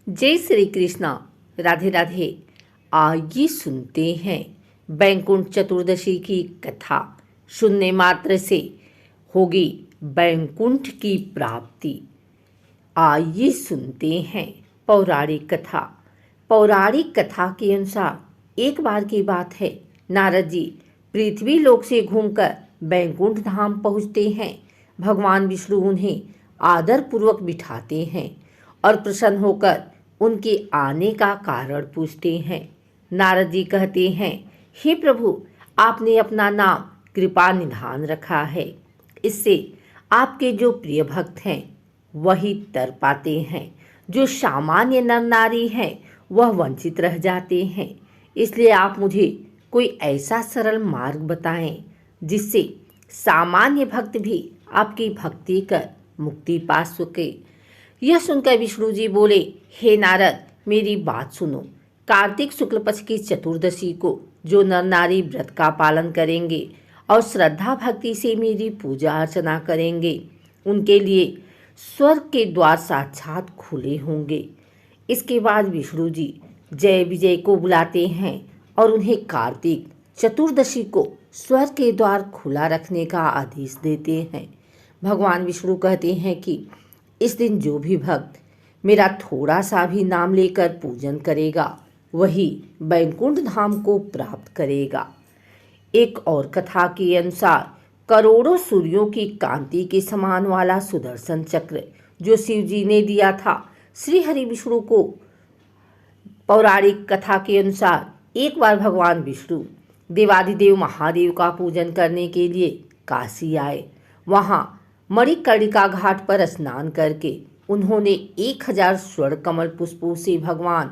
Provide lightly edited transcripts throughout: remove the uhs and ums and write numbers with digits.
जय श्री कृष्णा। राधे राधे। आइए सुनते हैं बैकुंठ चतुर्दशी की कथा। सुनने मात्र से होगी बैकुंठ की प्राप्ति। आइए सुनते हैं पौराणिक कथा। पौराणिक कथा के अनुसार एक बार की बात है, नारद जी पृथ्वी लोक से घूमकर बैकुंठ धाम पहुँचते हैं। भगवान विष्णु उन्हें आदर पूर्वक बिठाते हैं और प्रसन्न होकर उनके आने का कारण पूछते हैं। नारद जी कहते हैं, हे प्रभु, आपने अपना नाम कृपा निधान रखा है, इससे आपके जो प्रिय भक्त हैं वही तर पाते हैं, जो सामान्य नर नारी हैं वह वंचित रह जाते हैं। इसलिए आप मुझे कोई ऐसा सरल मार्ग बताएं जिससे सामान्य भक्त भी आपकी भक्ति कर मुक्ति पा सके। यह सुनकर विष्णु जी बोले, हे नारद, मेरी बात सुनो। कार्तिक शुक्ल पक्ष की चतुर्दशी को जो नर नारी व्रत का पालन करेंगे और श्रद्धा भक्ति से मेरी पूजा अर्चना करेंगे, उनके लिए स्वर्ग के द्वार साक्षात खुले होंगे। इसके बाद विष्णु जी जय विजय को बुलाते हैं और उन्हें कार्तिक चतुर्दशी को स्वर्ग के द्वार खुला रखने का आदेश देते हैं। भगवान विष्णु कहते हैं कि इस दिन जो भी भक्त मेरा थोड़ा सा भी नाम लेकर पूजन करेगा वही बैकुंठ धाम को प्राप्त करेगा। एक और कथा के अनुसार करोड़ों सूर्यों की कांति के समान वाला सुदर्शन चक्र जो शिव जी ने दिया था श्री हरि विष्णु को, पौराणिक कथा के अनुसार एक बार भगवान विष्णु देवाधिदेव महादेव का पूजन करने के लिए काशी आए। वहाँ मणिकर्णिका घाट पर स्नान करके उन्होंने 1000 स्वर्ण कमल पुष्पों से भगवान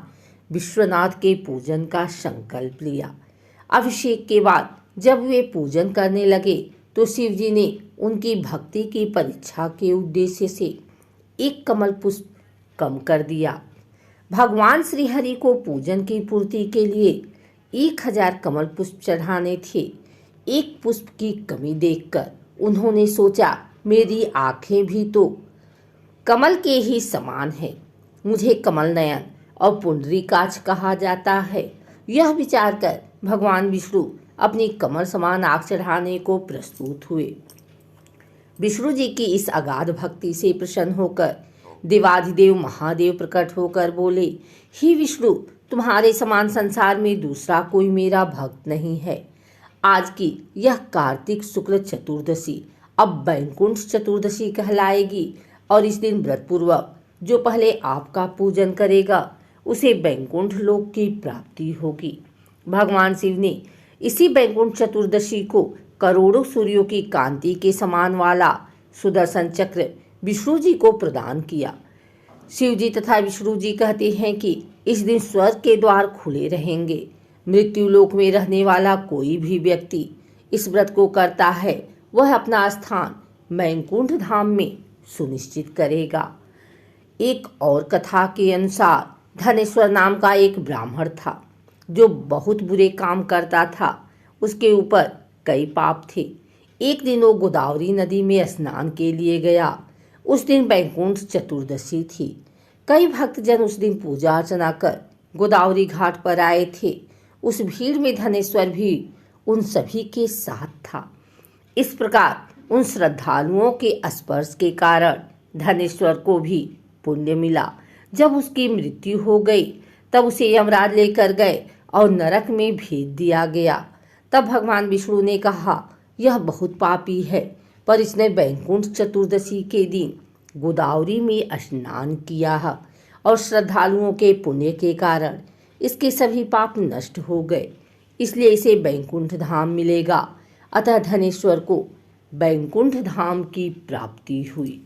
विश्वनाथ के पूजन का संकल्प लिया। अभिषेक के बाद जब वे पूजन करने लगे तो शिव जी ने उनकी भक्ति की परीक्षा के उद्देश्य से एक कमल पुष्प कम कर दिया। भगवान श्री हरि को पूजन की पूर्ति के लिए 1000 कमल पुष्प चढ़ाने थे। एक पुष्प की कमी देखकर उन्होंने सोचा, मेरी आंखें भी तो कमल के ही समान है, मुझे कमल नयन और पुंडरीकाक्ष कहा जाता है। यह विचार कर भगवान विष्णु अपनी कमल समान आंख चढ़ाने को प्रस्तुत हुए। विष्णु जी की इस अगाध भक्ति से प्रसन्न होकर देवाधिदेव महादेव प्रकट होकर बोले, हे विष्णु, तुम्हारे समान संसार में दूसरा कोई मेरा भक्त नहीं है। आज की यह कार्तिक शुक्ल चतुर्दशी अब बैकुंठ चतुर्दशी कहलाएगी और इस दिन व्रत पूर्वक जो पहले आपका पूजन करेगा उसे बैकुंठ लोक की प्राप्ति होगी। भगवान शिव ने इसी बैकुंठ चतुर्दशी को करोड़ों सूर्यों की कांति के समान वाला सुदर्शन चक्र विष्णु जी को प्रदान किया। शिव जी तथा विष्णु जी कहते हैं कि इस दिन स्वर्ग के द्वार खुले रहेंगे। मृत्यु लोक में रहने वाला कोई भी व्यक्ति इस व्रत को करता है वह अपना स्थान बैकुंठ धाम में सुनिश्चित करेगा। एक और कथा के अनुसार धनेश्वर नाम का एक ब्राह्मण था जो बहुत बुरे काम करता था। उसके ऊपर कई पाप थे। एक दिन वो गोदावरी नदी में स्नान के लिए गया। उस दिन बैकुंठ चतुर्दशी थी। कई भक्तजन उस दिन पूजा अर्चना कर गोदावरी घाट पर आए थे। उस भीड़ में धनेश्वर भी उन सभी के साथ था। इस प्रकार उन श्रद्धालुओं के स्पर्श के कारण धनेश्वर को भी पुण्य मिला। जब उसकी मृत्यु हो गई तब उसे यमराज लेकर गए और नरक में भेज दिया गया। तब भगवान विष्णु ने कहा, यह बहुत पापी है, पर इसने बैकुंठ चतुर्दशी के दिन गोदावरी में स्नान किया है और श्रद्धालुओं के पुण्य के कारण इसके सभी पाप नष्ट हो गए, इसलिए इसे बैकुंठ धाम मिलेगा। अतः धनेश्वर को बैकुंठ धाम की प्राप्ति हुई।